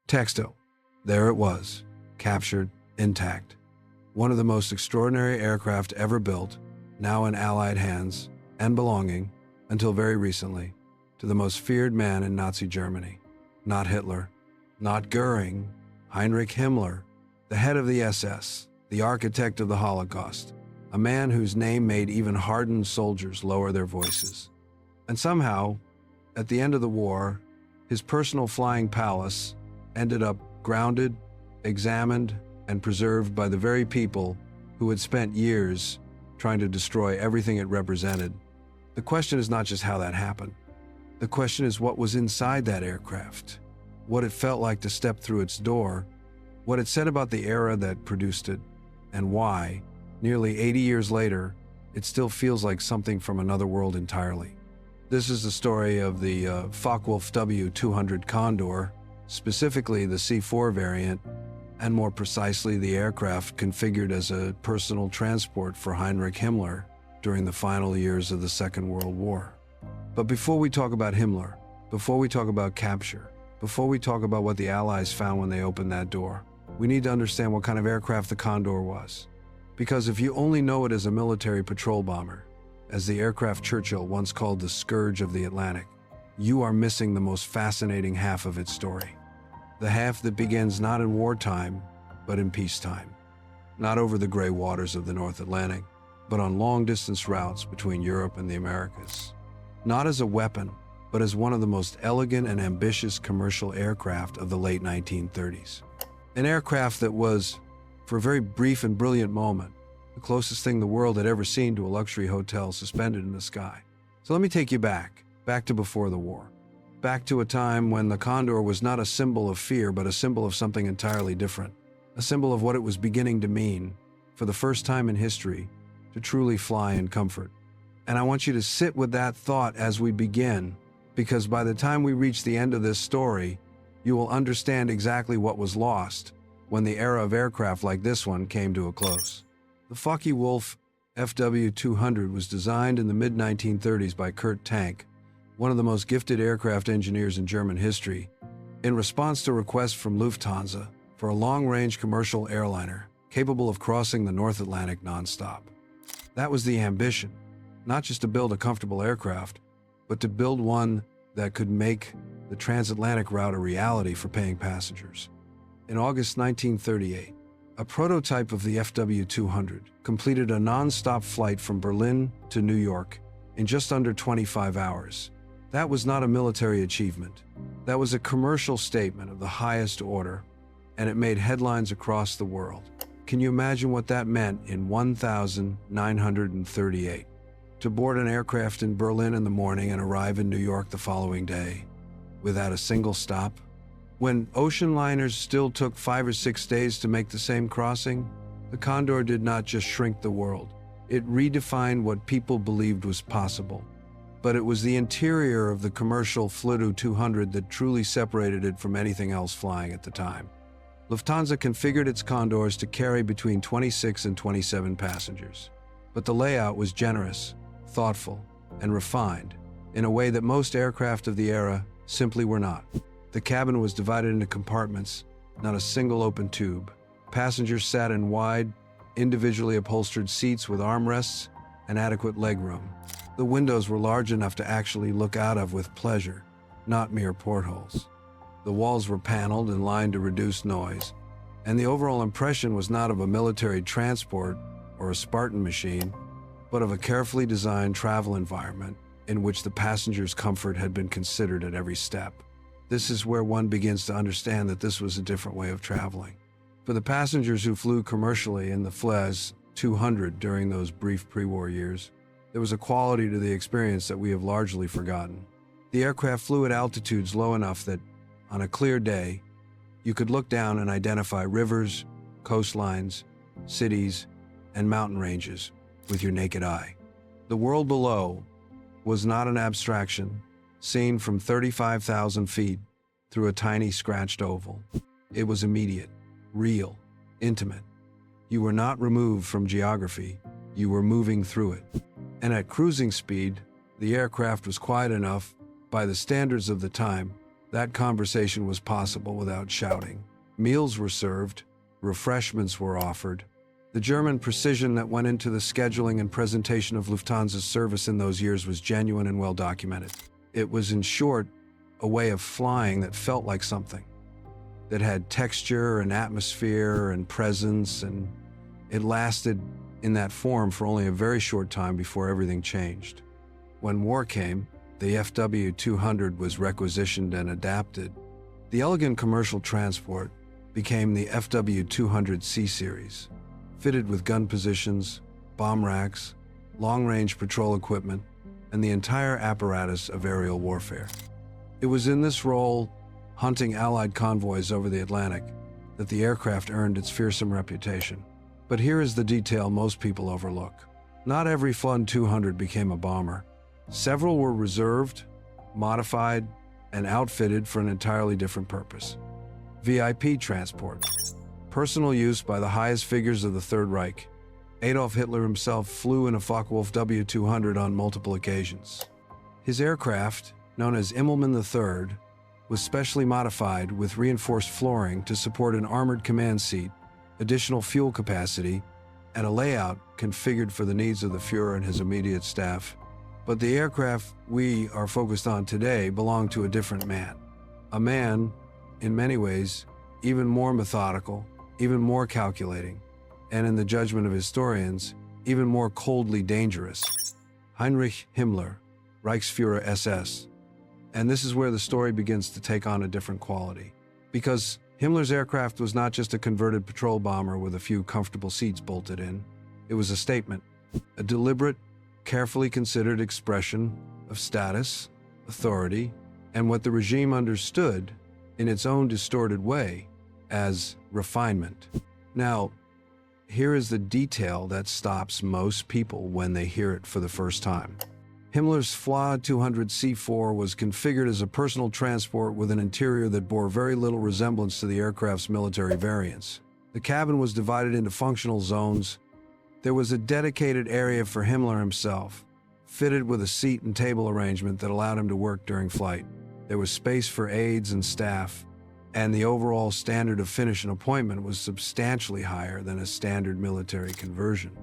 Textile. There it was, captured, intact. One of the most extraordinary aircraft ever built, now in Allied hands, and belonging, until very recently, to the most feared man in Nazi Germany. Not Hitler, not Goering, Heinrich Himmler, the head of the SS, the architect of the Holocaust, a man whose name made even hardened soldiers lower their voices. And somehow, at the end of the war, his personal flying palace ended up grounded, examined, and preserved by the very people who had spent years trying to destroy everything it represented. The question is not just how that happened. The question is what was inside that aircraft, what it felt like to step through its door, what it said about the era that produced it, and why, nearly 80 years later, it still feels like something from another world entirely. This is the story of the Focke-Wulf Fw 200 Condor, specifically the C-4 variant, and more precisely the aircraft configured as a personal transport for Heinrich Himmler during the final years of the Second World War. But before we talk about Himmler, before we talk about capture, before we talk about what the Allies found when they opened that door, we need to understand what kind of aircraft the Condor was. Because if you only know it as a military patrol bomber, as the aircraft Churchill once called the scourge of the Atlantic, you are missing the most fascinating half of its story. The half that begins not in wartime, but in peacetime. Not over the gray waters of the North Atlantic, but on long-distance routes between Europe and the Americas. Not as a weapon, but as one of the most elegant and ambitious commercial aircraft of the late 1930s. An aircraft that was, for a very brief and brilliant moment, the closest thing the world had ever seen to a luxury hotel suspended in the sky. So let me take you back to before the war. Back to a time when the Condor was not a symbol of fear, but a symbol of something entirely different. A symbol of what it was beginning to mean, for the first time in history, to truly fly in comfort. And I want you to sit with that thought as we begin, because by the time we reach the end of this story, you will understand exactly what was lost when the era of aircraft like this one came to a close. The Focke-Wulf Fw 200 was designed in the mid-1930s by Kurt Tank, one of the most gifted aircraft engineers in German history, in response to requests from Lufthansa for a long-range commercial airliner capable of crossing the North Atlantic nonstop. That was the ambition, not just to build a comfortable aircraft, but to build one that could make the transatlantic route a reality for paying passengers. In August 1938, a prototype of the Fw 200 completed a non-stop flight from Berlin to New York in just under 25 hours. That was not a military achievement. That was a commercial statement of the highest order, and it made headlines across the world. Can you imagine what that meant in 1938? To board an aircraft in Berlin in the morning and arrive in New York the following day, without a single stop? When ocean liners still took 5 or 6 days to make the same crossing, the Condor did not just shrink the world. It redefined what people believed was possible. But it was the interior of the commercial Fw 200 that truly separated it from anything else flying at the time. Lufthansa configured its Condors to carry between 26 and 27 passengers. But the layout was generous, thoughtful, and refined in a way that most aircraft of the era simply were not. The cabin was divided into compartments, not a single open tube. Passengers sat in wide, individually upholstered seats with armrests and adequate legroom. The windows were large enough to actually look out of with pleasure, not mere portholes. The walls were paneled and lined to reduce noise, and the overall impression was not of a military transport or a Spartan machine, but of a carefully designed travel environment in which the passenger's comfort had been considered at every step. This is where one begins to understand that this was a different way of traveling. For the passengers who flew commercially in the Fw 200 during those brief pre-war years, there was a quality to the experience that we have largely forgotten. The aircraft flew at altitudes low enough that, on a clear day, you could look down and identify rivers, coastlines, cities, and mountain ranges with your naked eye. The world below was not an abstraction, seen from 35,000 feet through a tiny scratched oval. It was immediate, real, intimate. You were not removed from geography, you were moving through it. And at cruising speed, the aircraft was quiet enough, by the standards of the time, That conversation was possible without shouting. Meals were served, refreshments were offered. The German precision that went into the scheduling and presentation of Lufthansa's service in those years was genuine and well documented. It was, in short, a way of flying that felt like something, that had texture and atmosphere and presence, and it lasted in that form for only a very short time before everything changed. When war came, the FW-200 was requisitioned and adapted. The elegant commercial transport became the FW-200 C series, fitted with gun positions, bomb racks, long-range patrol equipment, and the entire apparatus of aerial warfare. It was in this role, hunting Allied convoys over the Atlantic, that the aircraft earned its fearsome reputation. But here is the detail most people overlook. Not every Fun 200 became a bomber. Several were reserved, modified, and outfitted for an entirely different purpose. VIP transport. Personal use by the highest figures of the Third Reich. Adolf Hitler himself flew in a Focke-Wulf Fw-200 on multiple occasions. His aircraft, known as Immelmann III, was specially modified with reinforced flooring to support an armored command seat, additional fuel capacity, and a layout configured for the needs of the Fuhrer and his immediate staff. But the aircraft we are focused on today belonged to a different man. A man, in many ways, even more methodical, even more calculating, and in the judgment of historians, even more coldly dangerous. Heinrich Himmler, Reichsfuhrer SS. And this is where the story begins to take on a different quality. Because Himmler's aircraft was not just a converted patrol bomber with a few comfortable seats bolted in. It was a statement, a deliberate, carefully considered expression of status, authority, and what the regime understood, in its own distorted way, as refinement. Now, here is the detail that stops most people when they hear it for the first time. Himmler's Fw-200 C-4 was configured as a personal transport with an interior that bore very little resemblance to the aircraft's military variants. The cabin was divided into functional zones. There was a dedicated area for Himmler himself, fitted with a seat and table arrangement that allowed him to work during flight. There was space for aides and staff, and the overall standard of finish and appointment was substantially higher than a standard military conversion.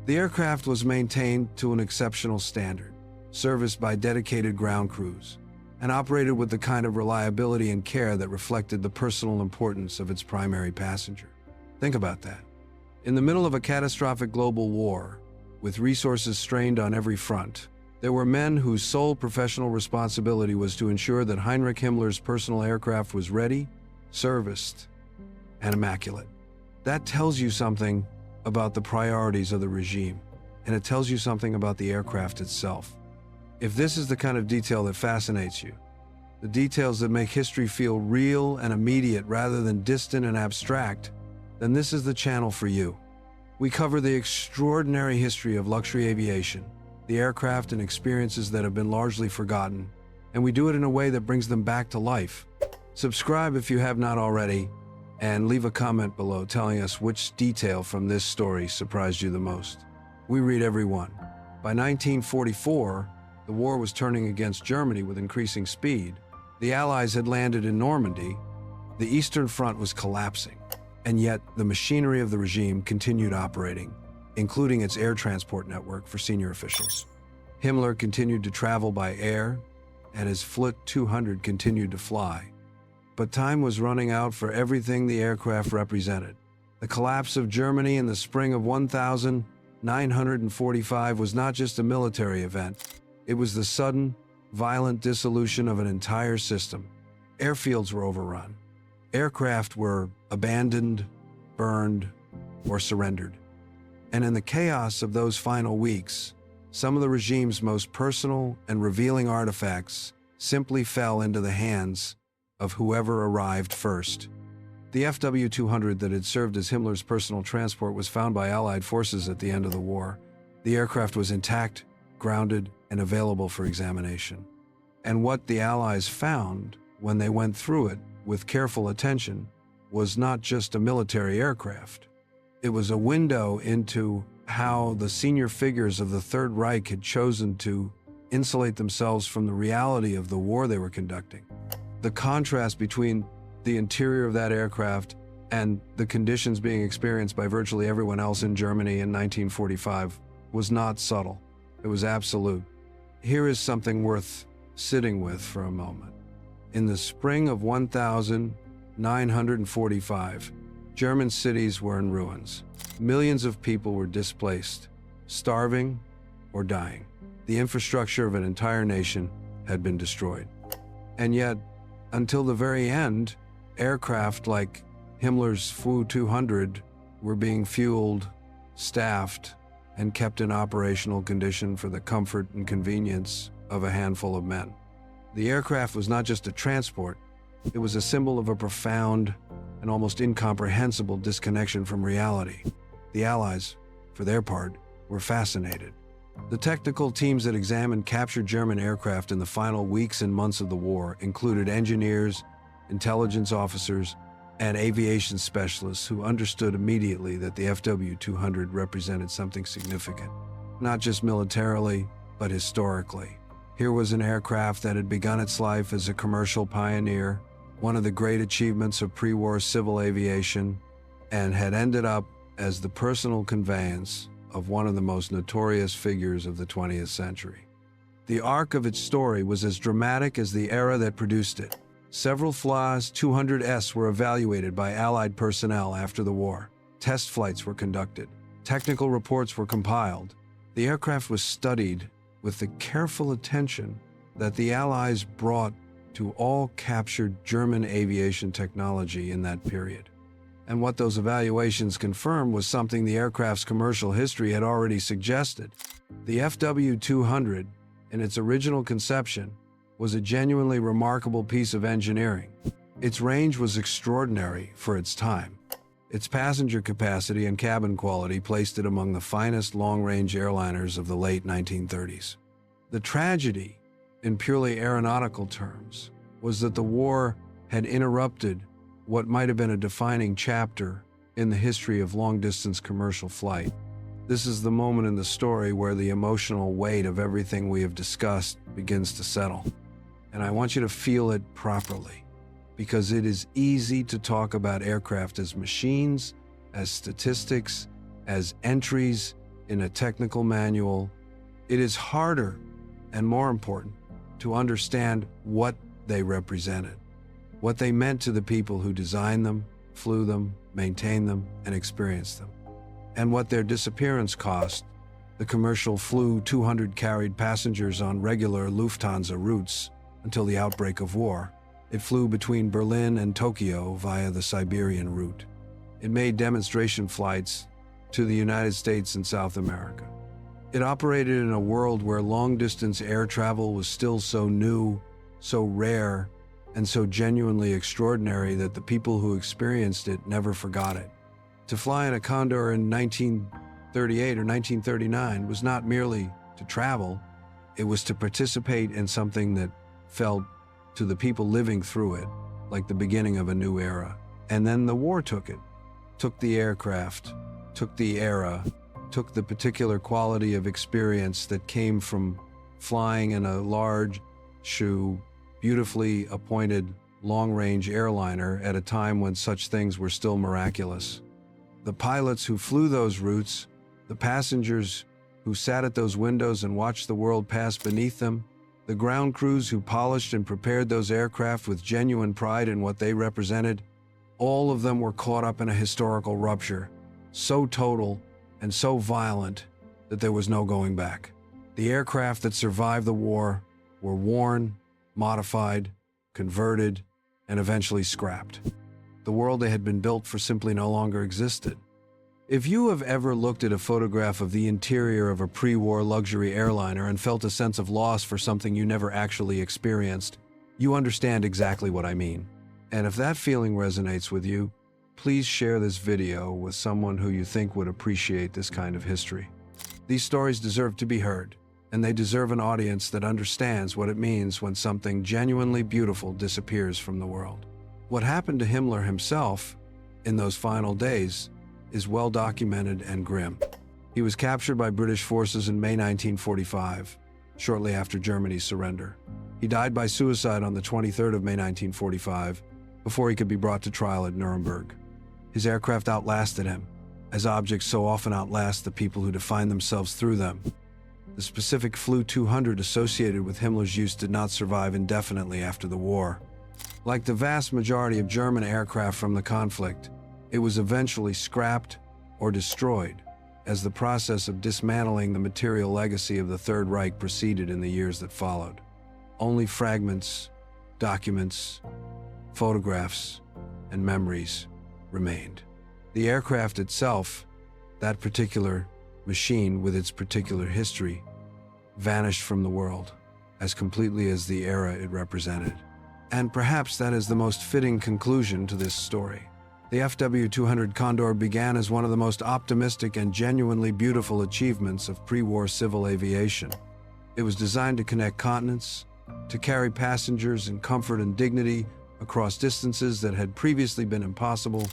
The aircraft was maintained to an exceptional standard, serviced by dedicated ground crews, and operated with the kind of reliability and care that reflected the personal importance of its primary passenger. Think about that. In the middle of a catastrophic global war, with resources strained on every front, there were men whose sole professional responsibility was to ensure that Heinrich Himmler's personal aircraft was ready, serviced, and immaculate. That tells you something about the priorities of the regime, and it tells you something about the aircraft itself. If this is the kind of detail that fascinates you, the details that make history feel real and immediate rather than distant and abstract, then this is the channel for you. We cover the extraordinary history of luxury aviation, the aircraft and experiences that have been largely forgotten, and we do it in a way that brings them back to life. Subscribe if you have not already, and leave a comment below telling us which detail from this story surprised you the most. We read every one. By 1944, the war was turning against Germany with increasing speed. The Allies had landed in Normandy. The Eastern Front was collapsing. And yet, the machinery of the regime continued operating, including its air transport network for senior officials. Himmler continued to travel by air, and his Fl-200 continued to fly. But time was running out for everything the aircraft represented. The collapse of Germany in the spring of 1945 was not just a military event. It was the sudden, violent dissolution of an entire system. Airfields were overrun. Aircraft were abandoned, burned, or surrendered. And in the chaos of those final weeks, some of the regime's most personal and revealing artifacts simply fell into the hands of whoever arrived first. The FW-200 that had served as Himmler's personal transport was found by Allied forces at the end of the war. The aircraft was intact, grounded, and available for examination. And what the Allies found when they went through it with careful attention was not just a military aircraft. It was a window into how the senior figures of the Third Reich had chosen to insulate themselves from the reality of the war they were conducting. The contrast between the interior of that aircraft and the conditions being experienced by virtually everyone else in Germany in 1945 was not subtle. It was absolute. Here is something worth sitting with for a moment. In the spring of 1945, German cities were in ruins. Millions of people were displaced, starving or dying. The infrastructure of an entire nation had been destroyed. And yet, until the very end, aircraft like Himmler's Fw-200 were being fueled, staffed, and kept in operational condition for the comfort and convenience of a handful of men. The aircraft was not just a transport, it was a symbol of a profound and almost incomprehensible disconnection from reality. The Allies, for their part, were fascinated. The technical teams that examined captured German aircraft in the final weeks and months of the war included engineers, intelligence officers, and aviation specialists who understood immediately that the Fw-200 represented something significant, not just militarily, but historically. Here was an aircraft that had begun its life as a commercial pioneer, one of the great achievements of pre-war civil aviation, and had ended up as the personal conveyance of one of the most notorious figures of the 20th century. The arc of its story was as dramatic as the era that produced it. Several Fw-200s were evaluated by Allied personnel after the war. Test flights were conducted. Technical reports were compiled. The aircraft was studied with the careful attention that the Allies brought to all captured German aviation technology in that period. And what those evaluations confirmed was something the aircraft's commercial history had already suggested. The Fw-200, in its original conception, was a genuinely remarkable piece of engineering. Its range was extraordinary for its time. Its passenger capacity and cabin quality placed it among the finest long-range airliners of the late 1930s. The tragedy, in purely aeronautical terms, was that the war had interrupted what might have been a defining chapter in the history of long-distance commercial flight. This is the moment in the story where the emotional weight of everything we have discussed begins to settle. And I want you to feel it properly, because it is easy to talk about aircraft as machines, as statistics, as entries in a technical manual. It is harder and more important to understand what they represented, what they meant to the people who designed them, flew them, maintained them, and experienced them, and what their disappearance cost. The commercial Fw-200 carried passengers on regular Lufthansa routes until the outbreak of war. It flew between Berlin and Tokyo via the Siberian route. It made demonstration flights to the United States and South America. It operated in a world where long-distance air travel was still so new, so rare, and so genuinely extraordinary that the people who experienced it never forgot it. To fly in a Condor in 1938 or 1939 was not merely to travel, it was to participate in something that felt to the people living through it like the beginning of a new era. And then the war took it, took the aircraft, took the era, took the particular quality of experience that came from flying in a large, beautifully appointed long-range airliner at a time when such things were still miraculous. The pilots who flew those routes, the passengers who sat at those windows and watched the world pass beneath them, the ground crews who polished and prepared those aircraft with genuine pride in what they represented, all of them were caught up in a historical rupture, so total and so violent that there was no going back. The aircraft that survived the war were worn, modified, converted, and eventually scrapped. The world they had been built for simply no longer existed. If you have ever looked at a photograph of the interior of a pre-war luxury airliner and felt a sense of loss for something you never actually experienced, you understand exactly what I mean. And if that feeling resonates with you, please share this video with someone who you think would appreciate this kind of history. These stories deserve to be heard, and they deserve an audience that understands what it means when something genuinely beautiful disappears from the world. What happened to Himmler himself in those final days is well documented and grim. He was captured by British forces in May 1945, shortly after Germany's surrender. He died by suicide on the 23rd of May 1945, before he could be brought to trial at Nuremberg. His aircraft outlasted him, as objects so often outlast the people who define themselves through them. The specific Flu 200 associated with Himmler's use did not survive indefinitely after the war. Like the vast majority of German aircraft from the conflict, it was eventually scrapped or destroyed, as the process of dismantling the material legacy of the Third Reich proceeded in the years that followed. Only fragments, documents, photographs, and memories remained. The aircraft itself, that particular machine with its particular history, vanished from the world as completely as the era it represented. And perhaps that is the most fitting conclusion to this story. The FW-200 Condor began as one of the most optimistic and genuinely beautiful achievements of pre-war civil aviation. It was designed to connect continents, to carry passengers in comfort and dignity across distances that had previously been impossible,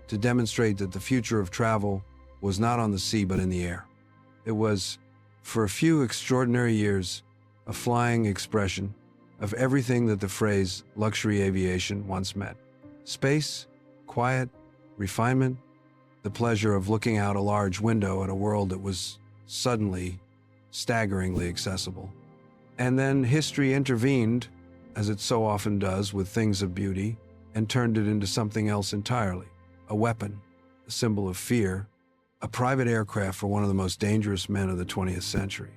to demonstrate that the future of travel was not on the sea but in the air. It was, for a few extraordinary years, a flying expression of everything that the phrase luxury aviation once meant. Space, quiet, refinement, the pleasure of looking out a large window at a world that was suddenly, staggeringly accessible. And then history intervened, as it so often does with things of beauty, and turned it into something else entirely. A weapon, a symbol of fear, a private aircraft for one of the most dangerous men of the 20th century.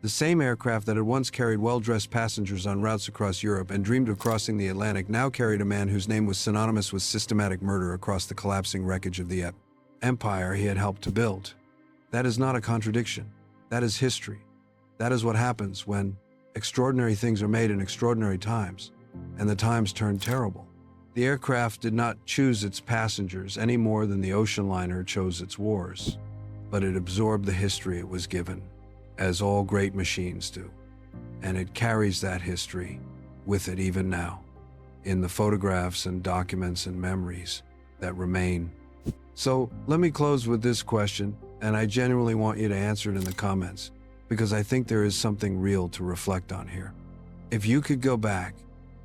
The same aircraft that had once carried well-dressed passengers on routes across Europe and dreamed of crossing the Atlantic now carried a man whose name was synonymous with systematic murder across the collapsing wreckage of the empire he had helped to build. That is not a contradiction. That is history. That is what happens when extraordinary things are made in extraordinary times, and the times turn terrible. The aircraft did not choose its passengers any more than the ocean liner chose its wars, but it absorbed the history it was given, as all great machines do, and it carries that history with it even now, in the photographs and documents and memories that remain. So let me close with this question, and I genuinely want you to answer it in the comments, because I think there is something real to reflect on here. If you could go back,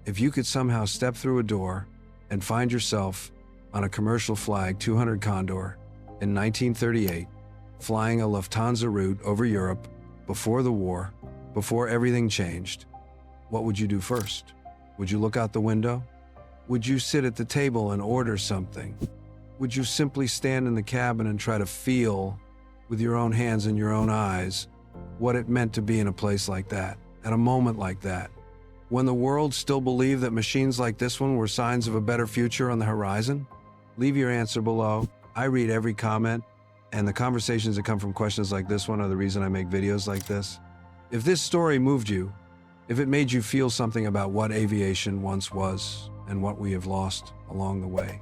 if you could somehow step through a door and find yourself on a commercial flag 200 Condor in 1938, flying a Lufthansa route over Europe before the war, before everything changed, what would you do first? Would you look out the window? Would you sit at the table and order something? Would you simply stand in the cabin and try to feel with your own hands and your own eyes what it meant to be in a place like that, at a moment like that, when the world still believed that machines like this one were signs of a better future on the horizon? Leave your answer below. I read every comment, and the conversations that come from questions like this one are the reason I make videos like this. If this story moved you, if it made you feel something about what aviation once was and what we have lost along the way,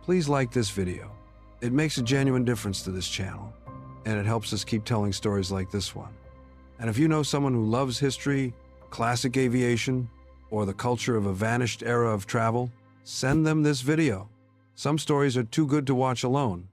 please like this video. It makes a genuine difference to this channel, and it helps us keep telling stories like this one. And if you know someone who loves history, classic aviation, or the culture of a vanished era of travel, send them this video. Some stories are too good to watch alone,